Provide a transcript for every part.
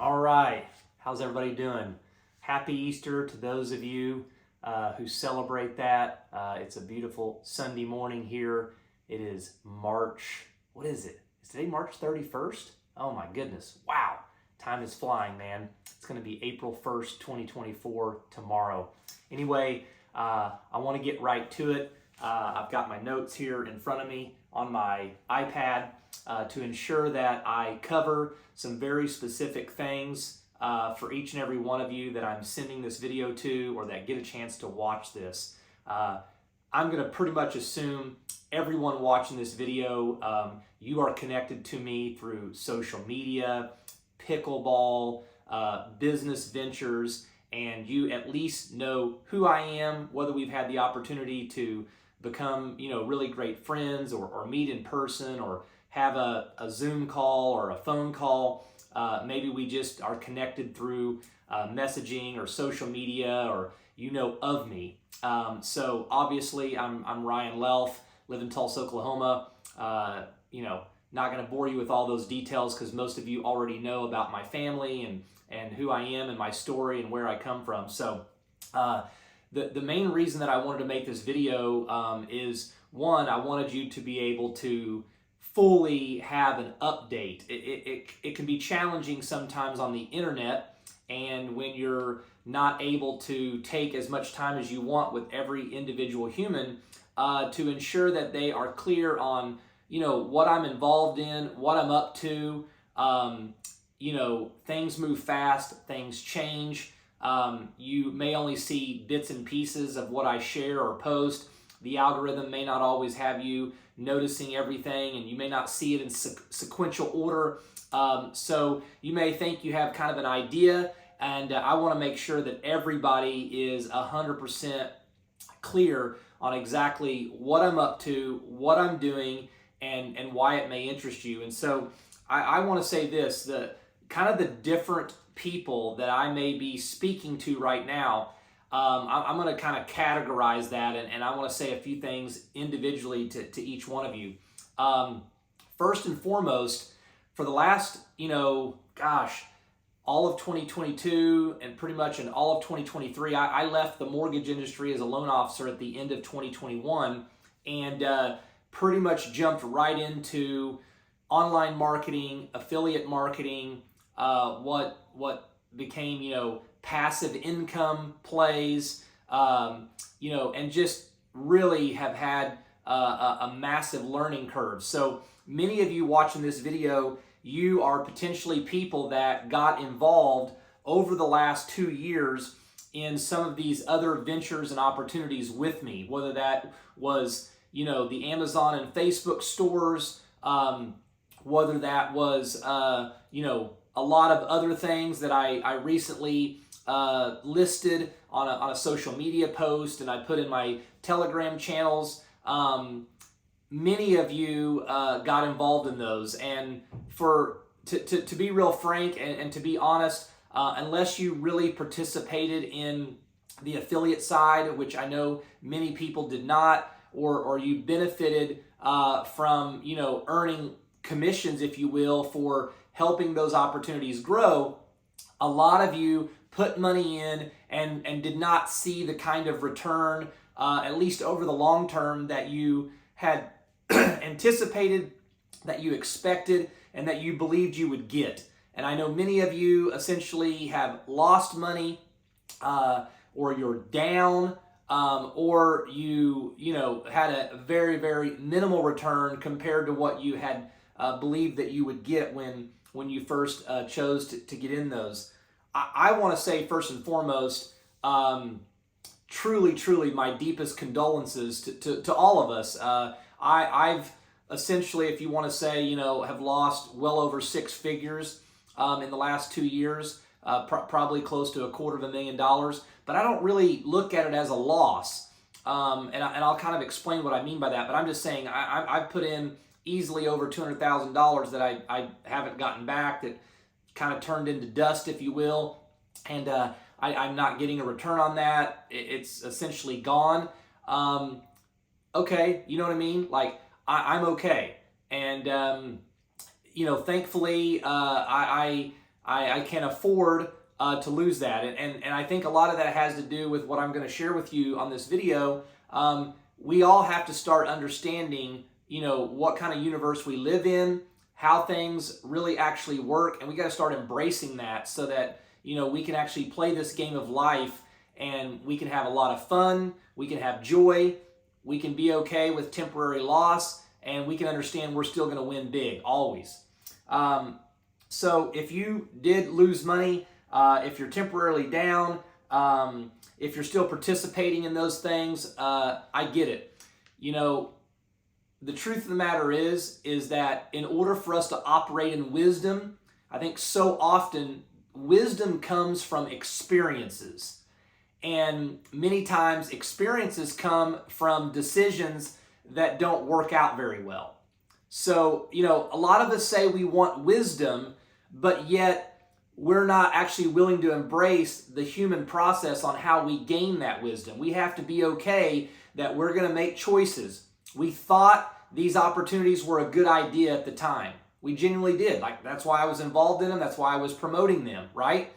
All right, how's everybody doing? Happy Easter to those of you who celebrate that. It's a beautiful Sunday morning here. It is March, what is it? Is today March 31st? Oh my goodness, wow. Time is flying, man. It's going to be April 1st, 2024 tomorrow. Anyway, I want to get right to it. I've got my notes here in front of me on my iPad to ensure that I cover some very specific things for each and every one of you that I'm sending this video to or that get a chance to watch this. I'm going to pretty much assume everyone watching this video, you are connected to me through social media, pickleball, business ventures, and you at least know who I am, whether we've had the opportunity to become, really great friends or meet in person or have a Zoom call or a phone call. Maybe we just are connected through messaging or social media or of me. So obviously I'm Ryan Lelf, live in Tulsa, Oklahoma. Not going to bore you with all those details because most of you already know about my family and who I am and my story and where I come from. So the main reason that I wanted to make this video is, one, I wanted you to be able to fully have an update. It can be challenging sometimes on the internet, and when you're not able to take as much time as you want with every individual human to ensure that they are clear on what I'm involved in, what I'm up to. Things move fast, things change. You may only see bits and pieces of what I share or post. The algorithm may not always have you noticing everything, and you may not see it in sequential order. So you may think you have kind of an idea, and I want to make sure that everybody is 100% clear on exactly what I'm up to, what I'm doing, and why it may interest you. And so I want to say this, the kind of the different people that I may be speaking to right now, I'm going to kind of categorize that, and I want to say a few things individually to each one of you. First and foremost, for the last, all of 2022 and pretty much in all of 2023, I left the mortgage industry as a loan officer at the end of 2021 and pretty much jumped right into online marketing, affiliate marketing, what became, passive income plays, and just really have had a massive learning curve. So many of you watching this video, you are potentially people that got involved over the last 2 years in some of these other ventures and opportunities with me, whether that was, the Amazon and Facebook stores, whether that was, a lot of other things that I recently listed on a social media post and I put in my Telegram channels. Many of you got involved in those, and to be real frank and to be honest, unless you really participated in the affiliate side, which I know many people did not, or you benefited from earning commissions, if you will, for helping those opportunities grow, a lot of you put money in and did not see the kind of return, at least over the long term, that you had anticipated, that you expected, and that you believed you would get. And I know many of you essentially have lost money, or you're down, or you had a very, very minimal return compared to what you had believed that you would get when you first chose to get in those. I want to say first and foremost, truly my deepest condolences to all of us. I've essentially, if you want to say, have lost well over 6 figures in the last 2 years, probably close to $250,000. But I don't really look at it as a loss, and I'll kind of explain what I mean by that. But I'm just saying I've put in easily over $200,000 that I haven't gotten back, that kind of turned into dust, if you will, and I'm not getting a return on that. It's essentially gone. Okay, you know what I mean? Like, I'm okay, and thankfully, I I can afford to lose that. And I think a lot of that has to do with what I'm going to share with you on this video. We all have to start understanding, what kind of universe we live in, how things really actually work, and we got to start embracing that so that, we can actually play this game of life and we can have a lot of fun, we can have joy, we can be okay with temporary loss, and we can understand we're still going to win big, always. So if you did lose money, if you're temporarily down, if you're still participating in those things, I get it. The truth of the matter is that in order for us to operate in wisdom, I think so often wisdom comes from experiences. And many times experiences come from decisions that don't work out very well. So, a lot of us say we want wisdom, but yet we're not actually willing to embrace the human process on how we gain that wisdom. We have to be okay that we're going to make choices. We thought these opportunities were a good idea at the time. We genuinely did. That's why I was involved in them. That's why I was promoting them, right?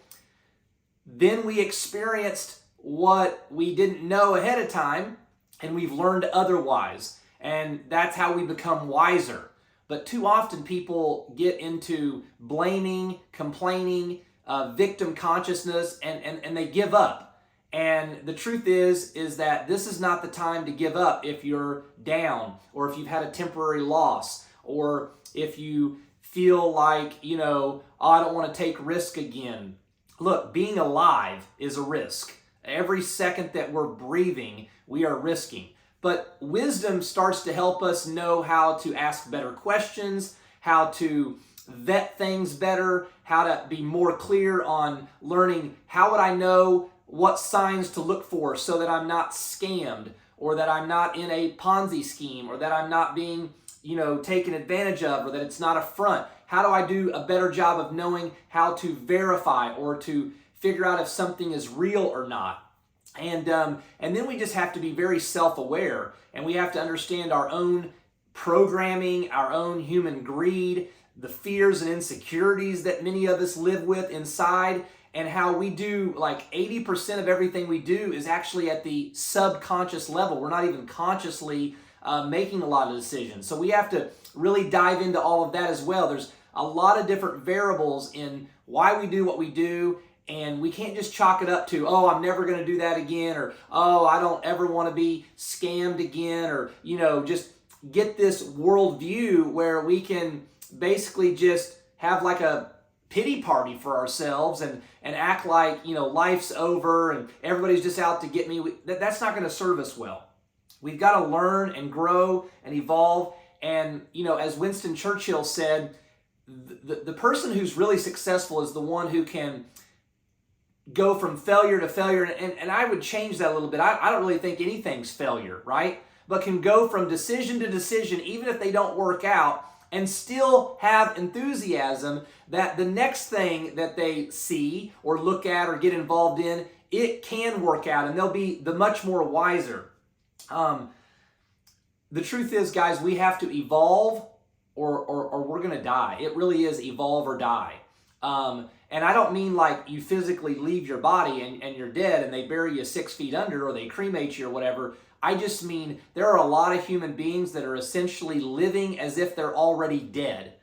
Then we experienced what we didn't know ahead of time, and we've learned otherwise. And that's how we become wiser. But too often people get into blaming, complaining, victim consciousness, and they give up. And the truth is that this is not the time to give up if you're down, or if you've had a temporary loss, or if you feel like, I don't want to take risk again. Look, being alive is a risk. Every second that we're breathing, we are risking. But wisdom starts to help us know how to ask better questions, how to vet things better, how to be more clear on learning how would I know what signs to look for so that I'm not scammed, or that I'm not in a Ponzi scheme, or that I'm not being, taken advantage of, or that it's not a front. How do I do a better job of knowing how to verify or to figure out if something is real or not? And then we just have to be very self-aware, and we have to understand our own programming, our own human greed, the fears and insecurities that many of us live with inside, and how we do 80% of everything we do is actually at the subconscious level. We're not even consciously making a lot of decisions. So we have to really dive into all of that as well. There's a lot of different variables in why we do what we do, and we can't just chalk it up to, I'm never going to do that again, or, I don't ever want to be scammed again, or, just get this worldview where we can basically just have a pity party for ourselves and act like, life's over and everybody's just out to get me. That's not going to serve us well. We've got to learn and grow and evolve. And, as Winston Churchill said, the person who's really successful is the one who can go from failure to failure. And I would change that a little bit. I don't really think anything's failure, right? But can go from decision to decision, even if they don't work out, and still have enthusiasm that the next thing that they see or look at or get involved in, it can work out, and they'll be the much more wiser. The truth is, guys, we have to evolve or we're going to die. It really is evolve or die. And I don't mean like you physically leave your body and you're dead and they bury you 6 feet under or they cremate you or whatever. I just mean there are a lot of human beings that are essentially living as if they're already dead,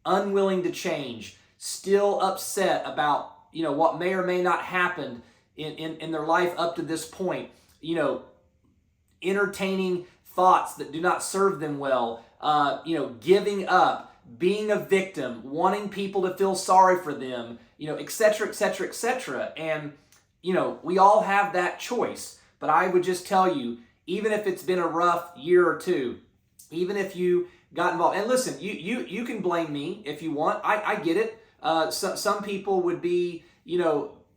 unwilling to change, still upset about, what may or may not happen in their life up to this point, entertaining thoughts that do not serve them well, giving up, being a victim, wanting people to feel sorry for them, et cetera, et cetera, et cetera. And, we all have that choice. But I would just tell you, even if it's been a rough year or two, even if you got involved, and listen, you can blame me if you want. I get it. Some people would be,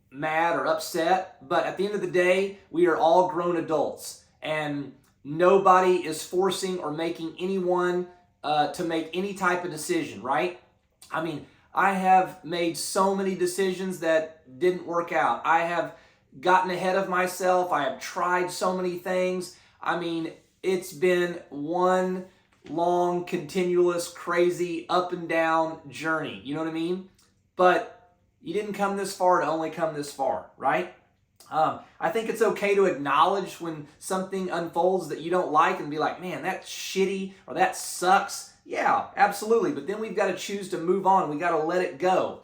mad or upset, but at the end of the day, we are all grown adults, and nobody is forcing or making anyone to make any type of decision, right? I mean, I have made so many decisions that didn't work out. I have gotten ahead of myself. I have tried so many things. I mean, it's been one long, continuous, crazy, up and down journey. You know what I mean? But You didn't come this far to only come this far, right? I think it's okay to acknowledge when something unfolds that you don't like and be like, man, that's shitty or that sucks. Yeah, absolutely. But then we've got to choose to move on. We got to let it go.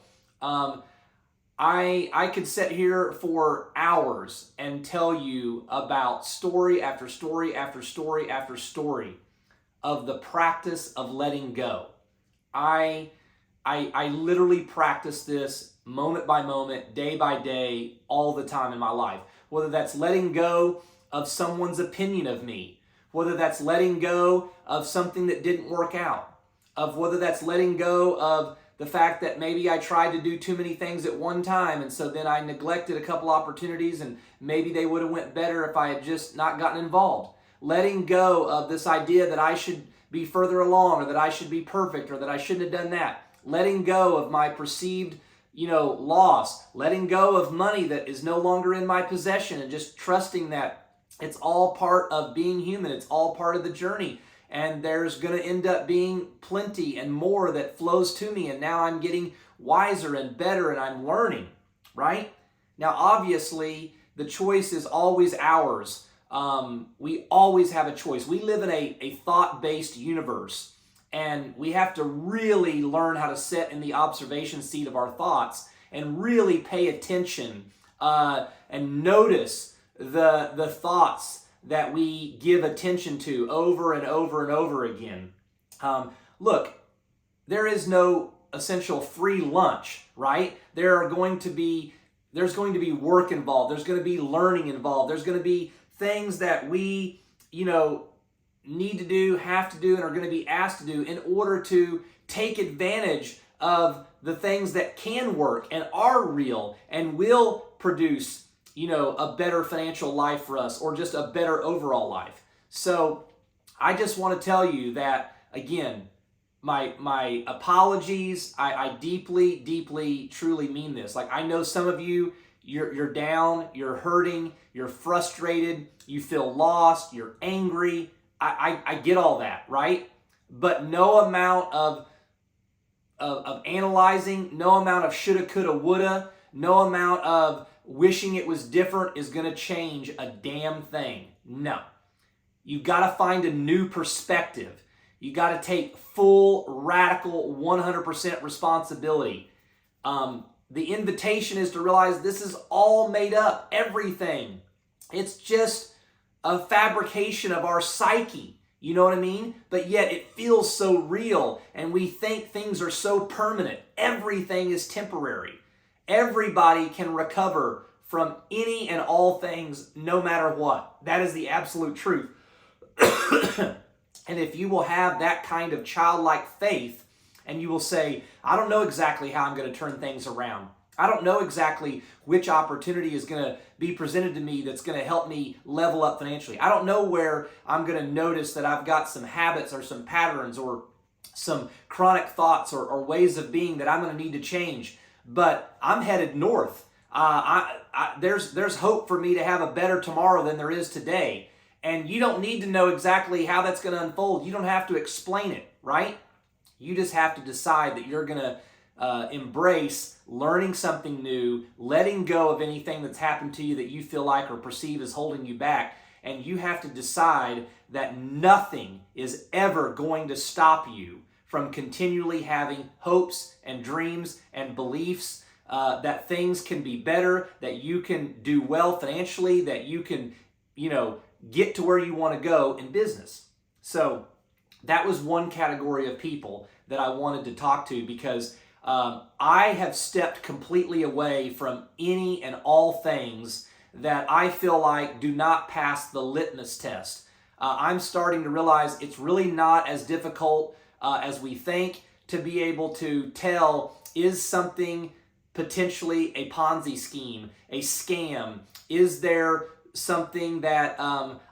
I could sit here for hours and tell you about story after story after story after story of the practice of letting go. I literally practice this moment by moment, day by day, all the time in my life. Whether that's letting go of someone's opinion of me, whether that's letting go of something that didn't work out, of whether that's letting go of the fact that maybe I tried to do too many things at one time and so then I neglected a couple opportunities and maybe they would have went better if I had just not gotten involved. Letting go of this idea that I should be further along or that I should be perfect or that I shouldn't have done that. Letting go of my perceived loss, letting go of money that is no longer in my possession and just trusting that it's all part of being human. It's all part of the journey. And there's going to end up being plenty and more that flows to me. And now I'm getting wiser and better and I'm learning, right? Now, obviously, the choice is always ours. We always have a choice. We live in a thought-based universe. And we have to really learn how to sit in the observation seat of our thoughts and really pay attention and notice the thoughts that we give attention to over and over and over again. Look, there is no essential free lunch, right? There's going to be work involved. There's going to be learning involved. There's going to be things that we, need to do, have to do, and are going to be asked to do in order to take advantage of the things that can work and are real and will produce, a better financial life for us or just a better overall life. So I just want to tell you that, again, my apologies. I deeply, deeply, truly mean this. Like, I know some of you, you're down, you're hurting, you're frustrated, you feel lost, you're angry. I get all that, right? But no amount of analyzing, no amount of shoulda, coulda, woulda, no amount of wishing it was different is going to change a damn thing. No. You've got to find a new perspective. You got to take full, radical, 100% responsibility. The invitation is to realize this is all made up, everything. It's just a fabrication of our psyche, you know what I mean? But yet it feels so real and we think things are so permanent. Everything is temporary. Everybody can recover from any and all things no matter what. That is the absolute truth. And if you will have that kind of childlike faith and you will say, I don't know exactly how I'm going to turn things around. I don't know exactly which opportunity is going to be presented to me that's going to help me level up financially. I don't know where I'm going to notice that I've got some habits or some patterns or some chronic thoughts or ways of being that I'm going to need to change. But I'm headed north. There's hope for me to have a better tomorrow than there is today. And you don't need to know exactly how that's going to unfold. You don't have to explain it, right? You just have to decide that you're going to embrace learning something new, letting go of anything that's happened to you that you feel like or perceive as holding you back. And you have to decide that nothing is ever going to stop you from continually having hopes and dreams and beliefs that things can be better, that you can do well financially, that you can, get to where you want to go in business. So that was one category of people that I wanted to talk to because I have stepped completely away from any and all things that I feel like do not pass the litmus test. I'm starting to realize it's really not as difficult as we think to be able to tell, is something potentially a Ponzi scheme, a scam? Is there something that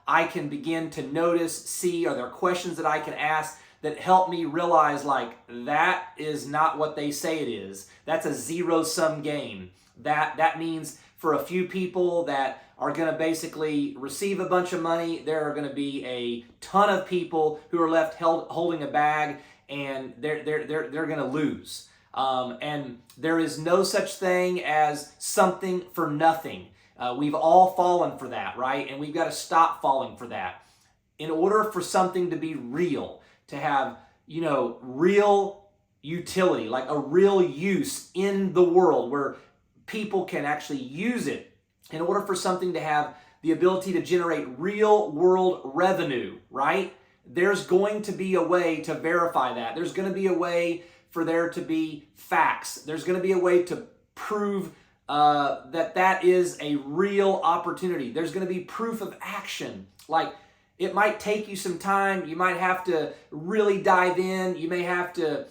I can begin to notice, see? Are there questions that I can ask that help me realize like that is not what they say it is? That's a zero-sum game. That means for a few people that are going to basically receive a bunch of money, there are going to be a ton of people who are left holding a bag, and they're going to lose. And there is no such thing as something for nothing. We've all fallen for that, right? And we've got to stop falling for that. In order for something to be real, to have, real utility, like a real use in the world where people can actually use it, in order for something to have the ability to generate real world revenue, right? There's going to be a way to verify that. There's going to be a way for there to be facts. There's going to be a way to prove that is a real opportunity. There's going to be proof of action. Like, it might take you some time. You might have to really dive in. You may have to,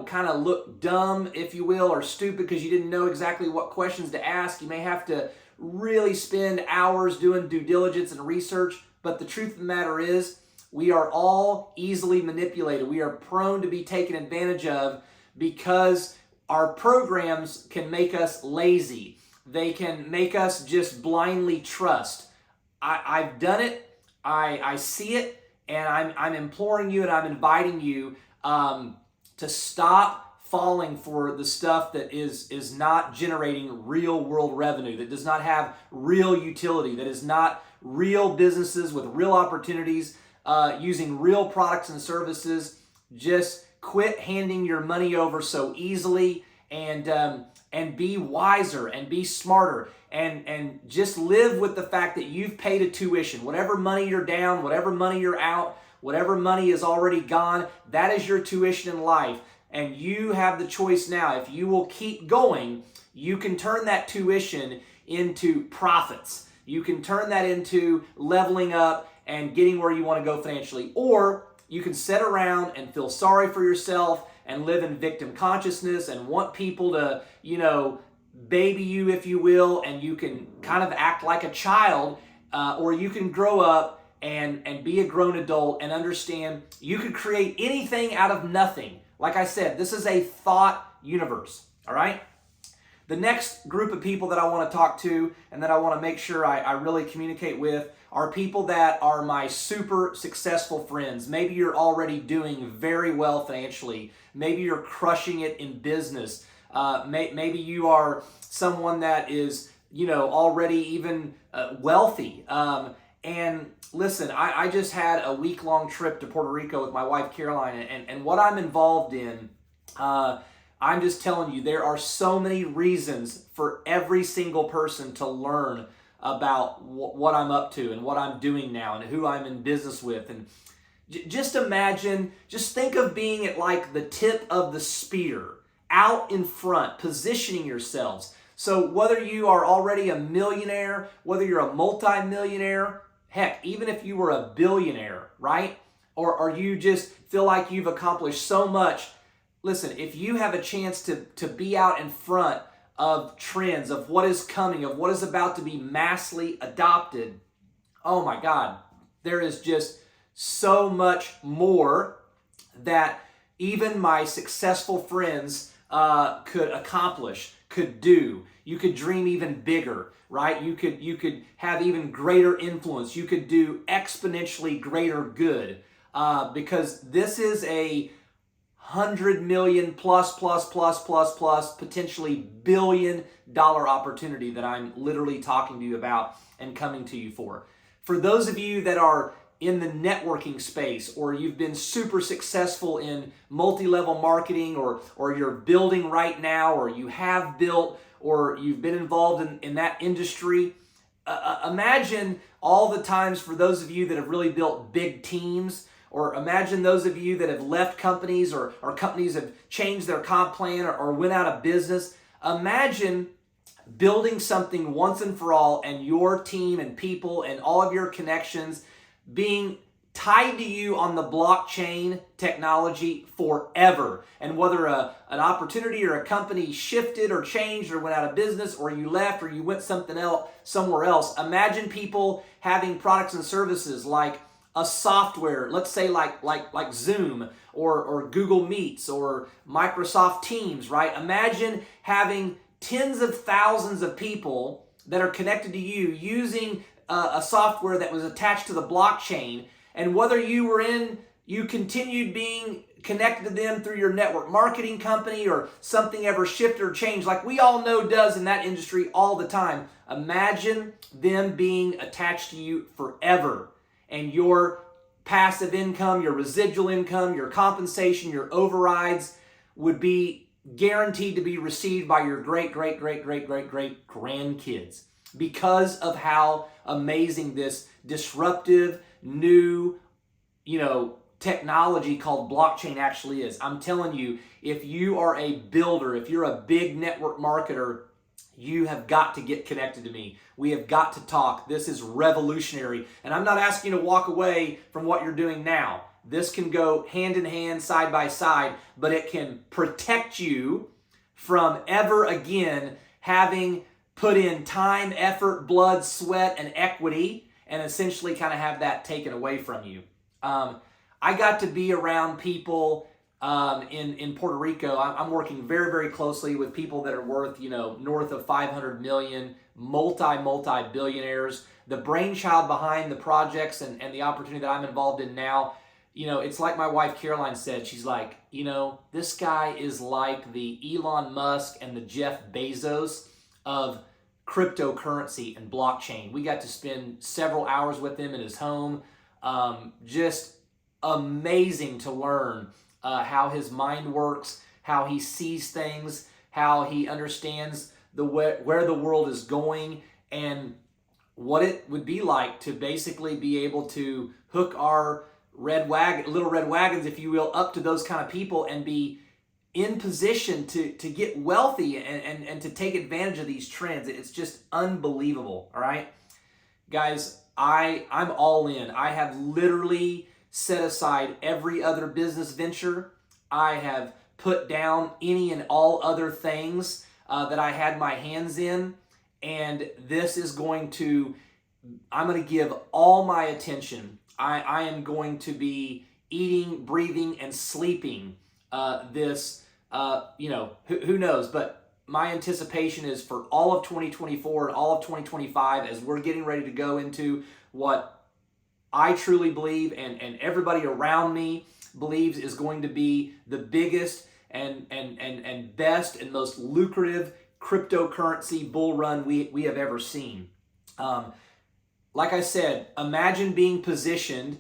kind of look dumb, if you will, or stupid because you didn't know exactly what questions to ask. You may have to really spend hours doing due diligence and research. But the truth of the matter is, we are all easily manipulated. We are prone to be taken advantage of because our programs can make us lazy. They can make us just blindly trust. I've done it. I see it, and I'm imploring you and I'm inviting you to stop falling for the stuff that is not generating real world revenue, that does not have real utility, that is not real businesses with real opportunities, using real products and services. Just quit handing your money over so easily, and be wiser and be smarter, and just live with the fact that you've paid a tuition. Whatever money you're down, whatever money you're out, whatever money is already gone, that is your tuition in life. And you have the choice now. If you will keep going, you can turn that tuition into profits. You can turn that into leveling up and getting where you want to go financially. Or you can sit around and feel sorry for yourself and live in victim consciousness and want people to, baby you, if you will, and you can kind of act like a child, or you can grow up and be a grown adult and understand you could create anything out of nothing. Like I said, this is a thought universe, all right? The next group of people that I want to talk to and that I want to make sure I really communicate with are people that are my super successful friends. Maybe you're already doing very well financially. Maybe you're crushing it in business. Maybe you are someone that is, already even wealthy. And listen, I just had a week-long trip to Puerto Rico with my wife, Caroline, and what I'm involved in, I'm just telling you, there are so many reasons for every single person to learn about what I'm up to and what I'm doing now and who I'm in business with. And just imagine, just think of being at like the tip of the spear, out in front, positioning yourselves. So whether you are already a millionaire, whether you're a multi-millionaire, heck, even if you were a billionaire, right? Or you just feel like you've accomplished so much. Listen, if you have a chance to be out in front of trends, of what is coming, of what is about to be massively adopted, oh my God, there is just so much more that even my successful friends could accomplish, could do. You could dream even bigger, right? You could have even greater influence. You could do exponentially greater good, because this is a 100 million plus, potentially $1 billion opportunity that I'm literally talking to you about and coming to you for. For those of you that are in the networking space, or you've been super successful in multi-level marketing, or you're building right now, or you have built, or you've been involved in that industry, imagine all the times for those of you that have really built big teams, or imagine those of you that have left companies, or companies have changed their comp plan, or went out of business. Imagine building something once and for all, and your team and people and all of your connections being tied to you on the blockchain technology forever. And whether an opportunity or a company shifted or changed or went out of business, or you left, or you went somewhere else, imagine people having products and services like a software, let's say like Zoom or Google Meets or Microsoft Teams, right? Imagine having tens of thousands of people that are connected to you using a software that was attached to the blockchain. And whether you continued being connected to them through your network marketing company or something ever shifted or changed, like we all know does in that industry all the time. Imagine them being attached to you forever, and your passive income, your residual income, your compensation, your overrides would be guaranteed to be received by your great grandkids because of how amazing this disruptive new, technology called blockchain actually is. I'm telling you, if you are a builder, if you're a big network marketer, you have got to get connected to me. We have got to talk. This is revolutionary. And I'm not asking you to walk away from what you're doing now. This can go hand in hand, side by side, but it can protect you from ever again having put in time, effort, blood, sweat, and equity, and essentially kind of have that taken away from you. I got to be around people in Puerto Rico. I'm working very closely with people that are worth, north of 500 million, multi-billionaires. The brainchild behind the projects and the opportunity that I'm involved in now, it's like my wife Caroline said. She's like, this guy is like the Elon Musk and the Jeff Bezos of cryptocurrency and blockchain. We got to spend several hours with him in his home. Just amazing to learn how his mind works, how he sees things, how he understands where the world is going, and what it would be like to basically be able to hook our little red wagons, if you will, up to those kind of people and be in position to get wealthy and to take advantage of these trends. It's just unbelievable. All right, guys, I'm all in. I have literally set aside every other business venture. I have put down any and all other things that I had my hands in, and this is I'm going to give all my attention. I am going to be eating, breathing, and sleeping this, who knows, but my anticipation is for all of 2024 and all of 2025, as we're getting ready to go into what I truly believe and everybody around me believes is going to be the biggest and best and most lucrative cryptocurrency bull run we have ever seen. Like I said, imagine being positioned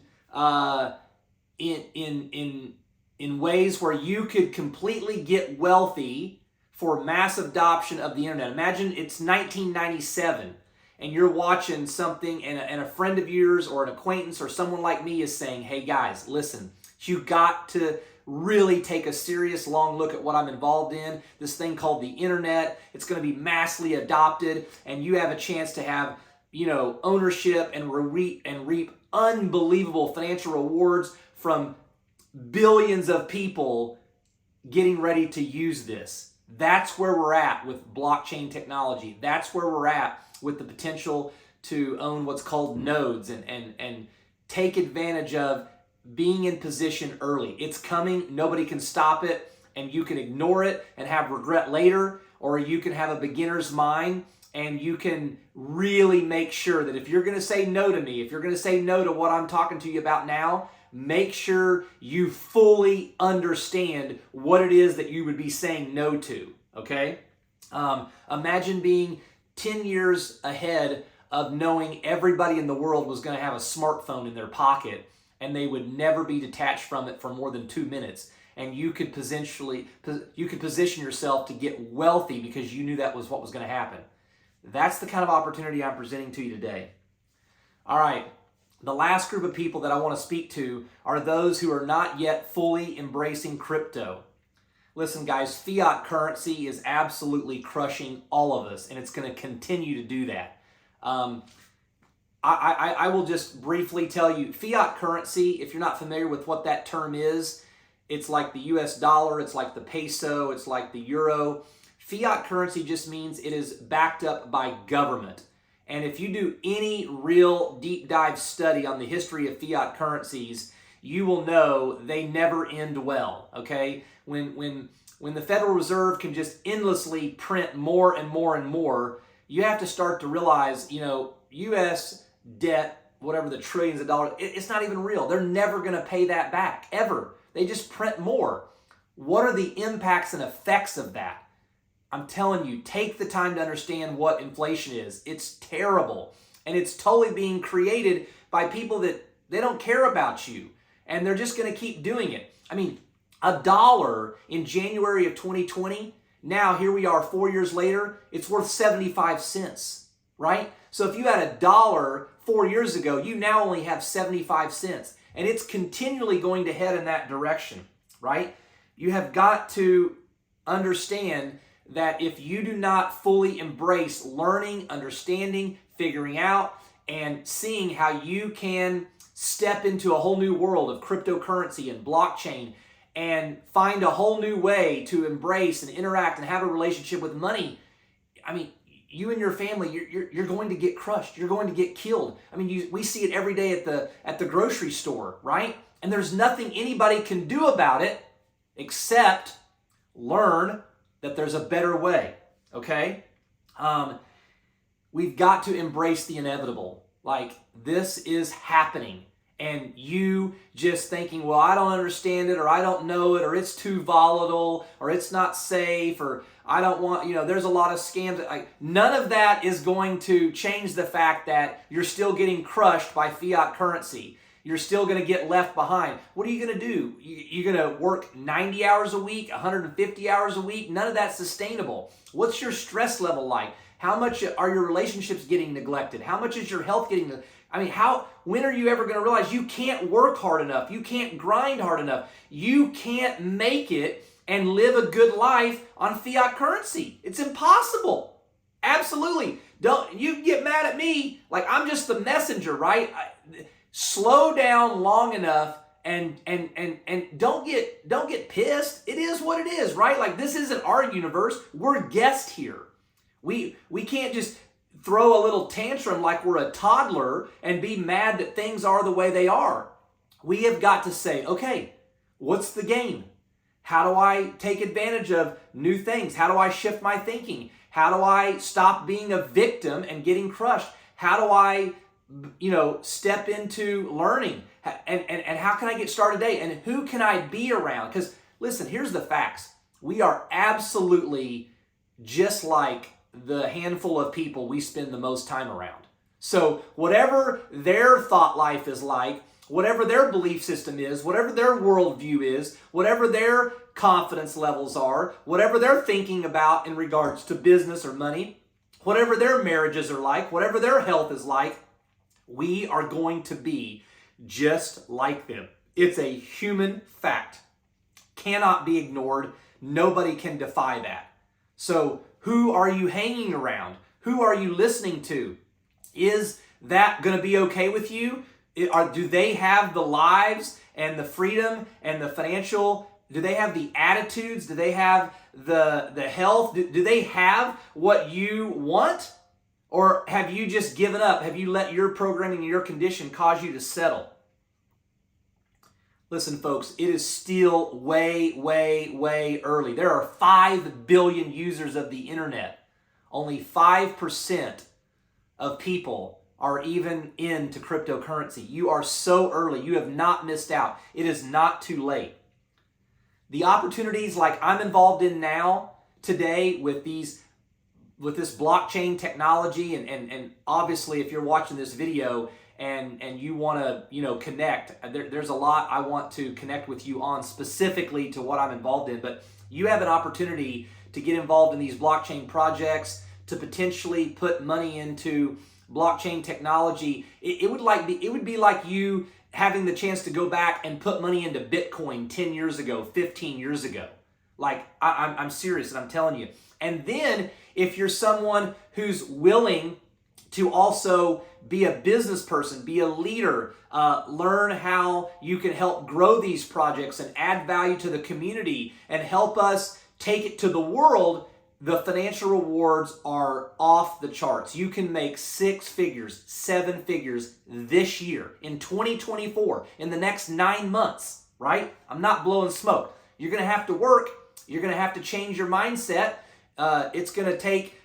in ways where you could completely get wealthy for mass adoption of the internet. Imagine it's 1997. And you're watching something and a friend of yours or an acquaintance or someone like me is saying, hey guys, listen, you got to really take a serious long look at what I'm involved in, this thing called the internet. It's going to be massively adopted, and you have a chance to have, ownership and reap unbelievable financial rewards from billions of people getting ready to use this. That's where we're at with blockchain technology. That's where we're at with the potential to own what's called nodes and take advantage of being in position early. It's coming. Nobody can stop it, and you can ignore it and have regret later, or you can have a beginner's mind and you can really make sure that if you're going to say no to me, if you're going to say no to what I'm talking to you about now, make sure you fully understand what it is that you would be saying no to, okay? Imagine being 10 years ahead of knowing everybody in the world was going to have a smartphone in their pocket and they would never be detached from it for more than 2 minutes. And you could position yourself to get wealthy because you knew that was what was going to happen. That's the kind of opportunity I'm presenting to you today. All right. The last group of people that I want to speak to are those who are not yet fully embracing crypto. Listen, guys, fiat currency is absolutely crushing all of us, and it's going to continue to do that. I will just briefly tell you, fiat currency, if you're not familiar with what that term is, it's like the US dollar, it's like the peso, it's like the euro. Fiat currency just means it is backed up by government. And if you do any real deep dive study on the history of fiat currencies, you will know they never end well, okay? When the Federal Reserve can just endlessly print more and more and more, you have to start to realize, U.S. debt, whatever the trillions of dollars, it's not even real. They're never going to pay that back, ever. They just print more. What are the impacts and effects of that? I'm telling you, take the time to understand what inflation is. It's terrible. And it's totally being created by people that they don't care about you. And they're just going to keep doing it. I mean, $1 in January of 2020, now here we are 4 years later, it's worth 75 cents, right? So if you had $1 4 years ago, you now only have 75 cents. And it's continually going to head in that direction, right? You have got to understand that if you do not fully embrace learning, understanding, figuring out, and seeing how you can step into a whole new world of cryptocurrency and blockchain and find a whole new way to embrace and interact and have a relationship with money, I mean, you and your family, you're going to get crushed. You're going to get killed. I mean, we see it every day at the grocery store, right? And there's nothing anybody can do about it except learn that there's a better way, okay? We've got to embrace the inevitable. Like, this is happening. And you just thinking, well, I don't understand it, or I don't know it, or it's too volatile, or it's not safe, or I don't want, there's a lot of scams. None of that is going to change the fact that you're still getting crushed by fiat currency. You're still going to get left behind. What are you going to do? You're going to work 90 hours a week, 150 hours a week? None of that's sustainable. What's your stress level like? How much are your relationships getting neglected? How much is your health getting neglected? I mean, when are you ever going to realize you can't work hard enough? You can't grind hard enough. You can't make it and live a good life on fiat currency. It's impossible. Absolutely. You get mad at me like I'm just the messenger, right? Slow down long enough and don't get pissed. It is what it is, right? Like, this isn't our universe. We're guests here. We can't just throw a little tantrum like we're a toddler and be mad that things are the way they are. We have got to say, okay, what's the game? How do I take advantage of new things? How do I shift my thinking? How do I stop being a victim and getting crushed? How do I, step into learning? And how can I get started today? And who can I be around? Because listen, here's the facts. We are absolutely just like the handful of people we spend the most time around. So whatever their thought life is like, whatever their belief system is, whatever their worldview is, whatever their confidence levels are, whatever they're thinking about in regards to business or money, whatever their marriages are like, whatever their health is like, we are going to be just like them. It's a human fact. Cannot be ignored. Nobody can defy that. So who are you hanging around? Who are you listening to? Is that going to be okay with you? Do they have the lives and the freedom and the financial? Do they have the attitudes? Do they have the health? Do they have what you want? Or have you just given up? Have you let your programming and your condition cause you to settle? Listen, folks, it is still way, way, way early. There are 5 billion users of the internet. Only 5% of people are even into cryptocurrency. You are so early. You have not missed out. It is not too late. The opportunities like I'm involved in now, today, with this blockchain technology, and obviously if you're watching this video and you want to connect, there's a lot I want to connect with you on specifically to what I'm involved in, but you have an opportunity to get involved in these blockchain projects, to potentially put money into blockchain technology. It would be like you having the chance to go back and put money into Bitcoin 10 years ago, 15 years ago. Like, I'm serious, and I'm telling you. And then if you're someone who's willing to also be a business person, be a leader, learn how you can help grow these projects and add value to the community and help us take it to the world, the financial rewards are off the charts. You can make 6 figures, 7 figures this year, in 2024, in the next 9 months, right? I'm not blowing smoke. You're going to have to work. You're going to have to change your mindset. It's going to take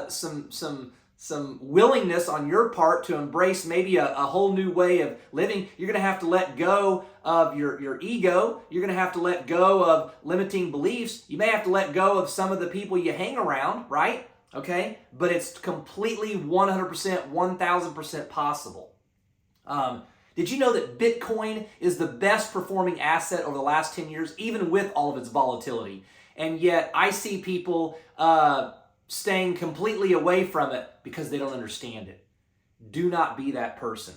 some some willingness on your part to embrace maybe a whole new way of living. You're going to have to let go of your ego. You're going to have to let go of limiting beliefs. You may have to let go of some of the people you hang around, right? Okay? But it's completely 100%, 1,000% possible. Did you know that Bitcoin is the best performing asset over the last 10 years, even with all of its volatility? And yet I see people staying completely away from it because they don't understand it. Do not be that person.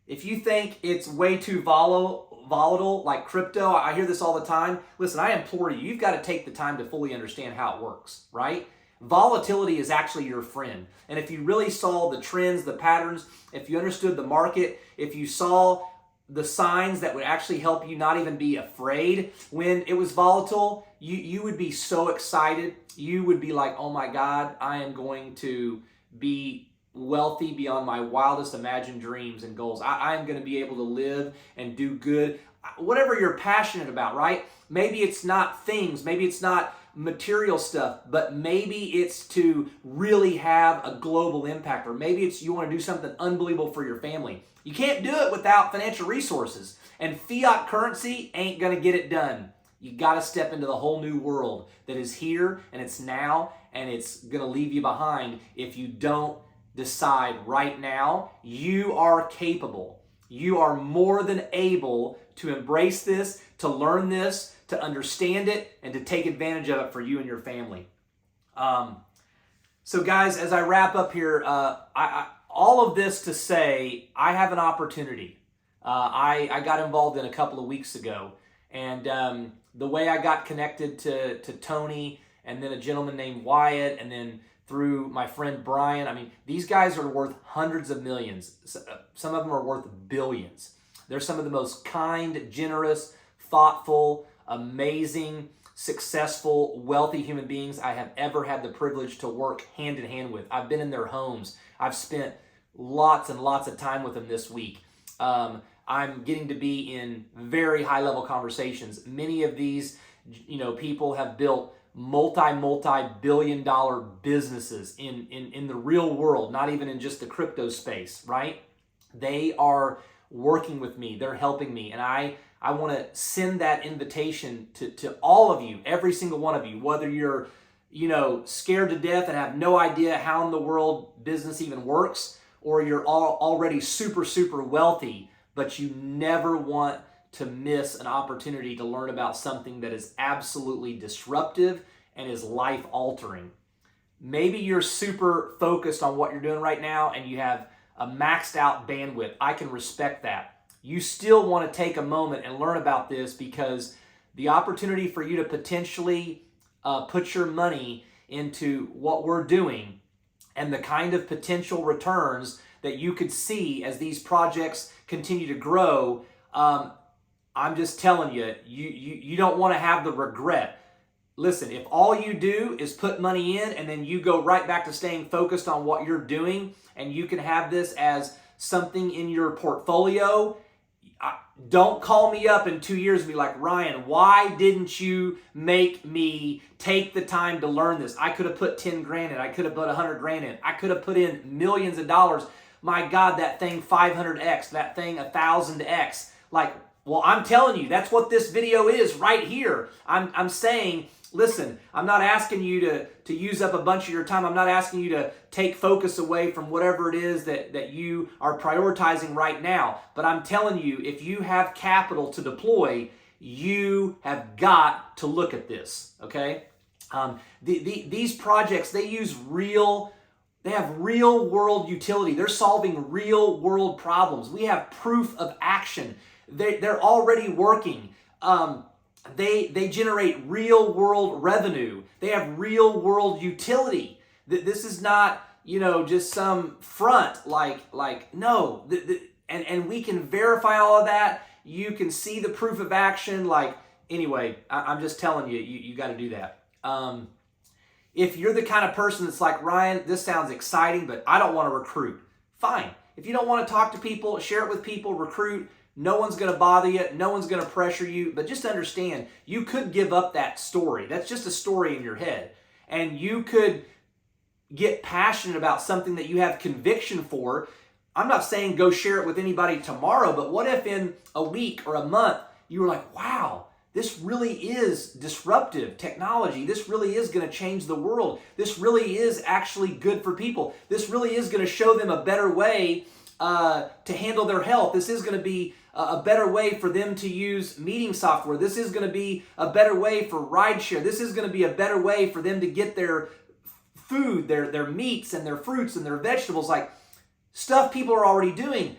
If you think it's way too volatile like crypto, I hear this all the time. Listen, I implore you, you've got to take the time to fully understand how it works, right? Volatility is actually your friend. And if you really saw the trends, the patterns, if you understood the market, if you saw the signs that would actually help you not even be afraid when it was volatile, you would be so excited. You would be like, oh my God, I am going to be wealthy beyond my wildest imagined dreams and goals. I am going to be able to live and do good. Whatever you're passionate about, right? Maybe it's not things, maybe it's not material stuff, but maybe it's to really have a global impact, or maybe it's you want to do something unbelievable for your family. You can't do it without financial resources, and fiat currency ain't going to get it done. You got to step into the whole new world that is here, and it's now, and it's going to leave you behind if you don't decide right now. You are capable. You are more than able to embrace this, to learn this, to understand it, and to take advantage of it for you and your family. So guys, as I wrap up here, all of this to say, I have an opportunity. I got involved in a couple of weeks ago, and the way I got connected to Tony, and then a gentleman named Wyatt, and then through my friend Brian, I mean, these guys are worth hundreds of millions. Some of them are worth billions. They're some of the most kind, generous, thoughtful, amazing, successful, wealthy human beings I have ever had the privilege to work hand in hand with. I've been in their homes. I've spent lots and lots of time with them this week. I'm getting to be in very high-level conversations. Many of these, people have built multi-billion-dollar businesses in the real world, not even in just the crypto space, right? They are working with me. They're helping me. And I want to send that invitation to all of you, every single one of you, whether you're, scared to death and have no idea how in the world business even works, or you're already super, super wealthy, but you never want to miss an opportunity to learn about something that is absolutely disruptive and is life-altering. Maybe you're super focused on what you're doing right now and you have a maxed out bandwidth. I can respect that. You still want to take a moment and learn about this, because the opportunity for you to potentially put your money into what we're doing and the kind of potential returns that you could see as these projects continue to grow, I'm just telling you, you don't want to have the regret. Listen, if all you do is put money in and then you go right back to staying focused on what you're doing, and you can have this as something in your portfolio, don't call me up in 2 years and be like, Ryan, why didn't you make me take the time to learn this? I could have put 10 grand in. I could have put 100 grand in. I could have put in millions of dollars. My God, that thing 500x, that thing 1,000x. Well, I'm telling you, that's what this video is right here. I'm saying, listen, I'm not asking you to use up a bunch of your time. I'm not asking you to take focus away from whatever it is that you are prioritizing right now. But I'm telling you, if you have capital to deploy, you have got to look at this, okay? These projects, they have real world utility. They're solving real world problems. We have proof of action. They're already working. They generate real world revenue. They have real world utility. This is not, just some front no. And we can verify all of that. You can see the proof of action. Anyway, I'm just telling you, you got to do that. If you're the kind of person that's like, Ryan, this sounds exciting, but I don't want to recruit. Fine. If you don't want to talk to people, share it with people, recruit. No one's going to bother you. No one's going to pressure you. But just understand, you could give up that story. That's just a story in your head. And you could get passionate about something that you have conviction for, I'm not saying go share it with anybody tomorrow, but what if in a week or a month you were like, wow, this really is disruptive technology. This really is going to change the world. This really is actually good for people. This really is going to show them a better way to handle their health. This is going to be a better way for them to use meeting software. This is going to be a better way for rideshare. This is going to be a better way for them to get their food, their meats and their fruits and their vegetables, like stuff people are already doing.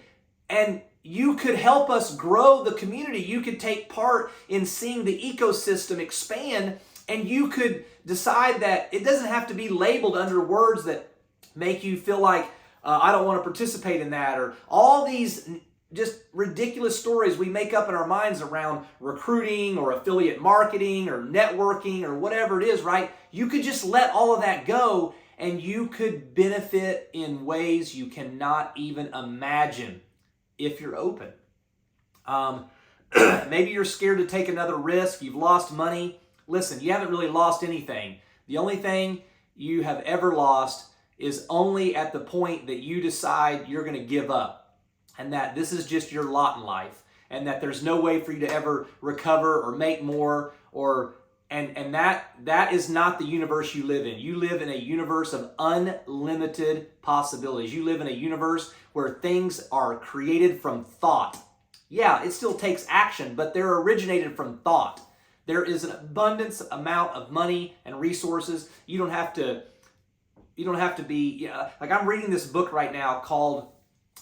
And you could help us grow the community. You could take part in seeing the ecosystem expand, and you could decide that it doesn't have to be labeled under words that make you feel like, I don't want to participate in that, or all these just ridiculous stories we make up in our minds around recruiting or affiliate marketing or networking or whatever it is, right? You could just let all of that go, and you could benefit in ways you cannot even imagine if you're open. Maybe you're scared to take another risk. You've lost money. Listen, you haven't really lost anything. The only thing you have ever lost is only at the point that you decide you're going to give up, and that this is just your lot in life, and that there's no way for you to ever recover or make more, or and that is not the universe you live in. You live in a universe of unlimited possibilities. You live in a universe where things are created from thought. Yeah, it still takes action, but they're originated from thought. There is an abundance amount of money and resources. You don't have to be, like I'm reading this book right now called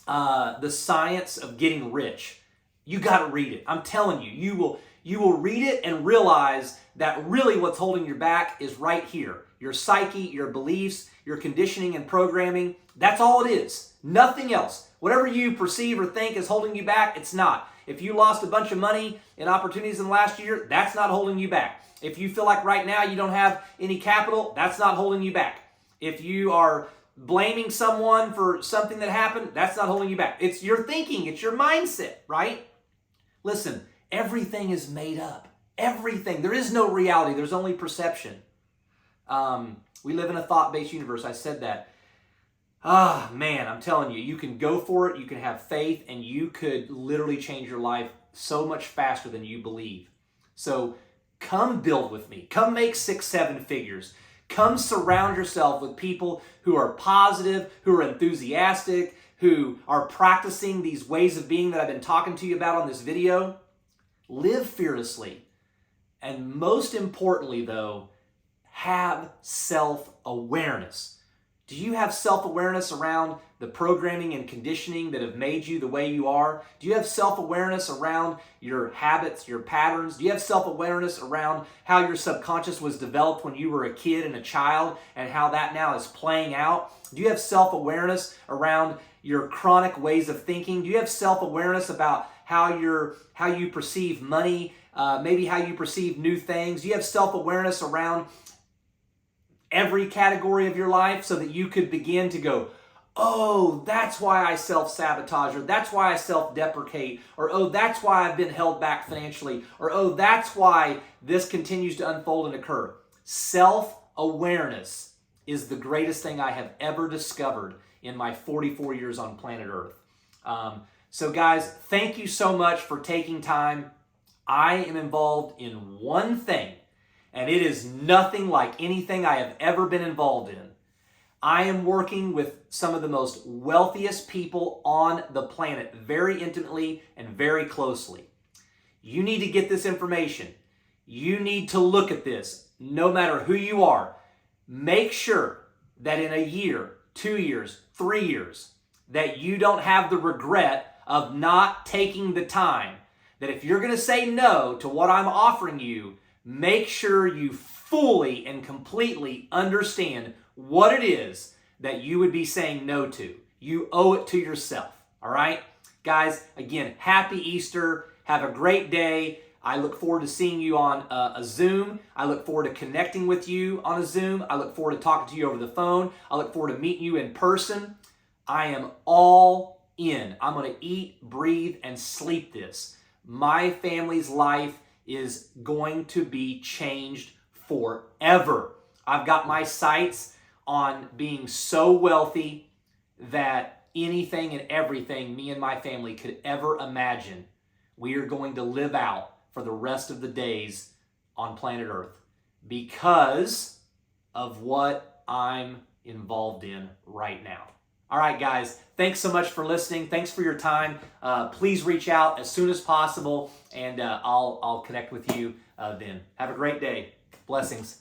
The Science of Getting Rich. You got to read it. I'm telling you, you will read it and realize that really what's holding you back is right here. Your psyche, your beliefs, your conditioning and programming. That's all it is. Nothing else. Whatever you perceive or think is holding you back, it's not. If you lost a bunch of money in opportunities in the last year, that's not holding you back. If you feel like right now you don't have any capital, that's not holding you back. If you are blaming someone for something that happened, that's not holding you back. It's your thinking, it's your mindset, right? Listen, everything is made up. Everything. There is no reality. There's only perception. We live in a thought-based universe. I said that. Man, I'm telling you, you can go for it, you can have faith, and you could literally change your life so much faster than you believe. So come build with me. Come make 6-7 figures. Come surround yourself with people who are positive, who are enthusiastic, who are practicing these ways of being that I've been talking to you about on this video. Live fearlessly. And most importantly, though, have self-awareness. Do you have self-awareness around the programming and conditioning that have made you the way you are? Do you have self-awareness around your habits, your patterns? Do you have self-awareness around how your subconscious was developed when you were a kid and a child, and how that now is playing out? Do you have self-awareness around your chronic ways of thinking? Do you have self-awareness about how you perceive money, maybe how you perceive new things? Do you have self-awareness around every category of your life so that you could begin to go, oh, that's why I self-sabotage, or that's why I self-deprecate, or oh, that's why I've been held back financially, or oh, that's why this continues to unfold and occur. Self-awareness is the greatest thing I have ever discovered in my 44 years on planet Earth. So guys, thank you so much for taking time. I am involved in one thing, and it is nothing like anything I have ever been involved in. I am working with some of the most wealthiest people on the planet, very intimately and very closely. You need to get this information. You need to look at this, no matter who you are. Make sure that in a year, 2 years, 3 years, that you don't have the regret of not taking the time. That if you're going to say no to what I'm offering you, make sure you fully and completely understand what it is that you would be saying no to. You owe it to yourself. All right? Guys, again, happy Easter. Have a great day. I look forward to seeing you on a Zoom. I look forward to connecting with you on a Zoom. I look forward to talking to you over the phone. I look forward to meeting you in person. I am all in. I'm going to eat, breathe, and sleep this. My family's life is going to be changed forever. I've got my sights on being so wealthy that anything and everything me and my family could ever imagine, we are going to live out for the rest of the days on planet Earth because of what I'm involved in right now. All right, guys, thanks so much for listening. Thanks for your time. Please reach out as soon as possible, and I'll connect with you then. Have a great day. Blessings.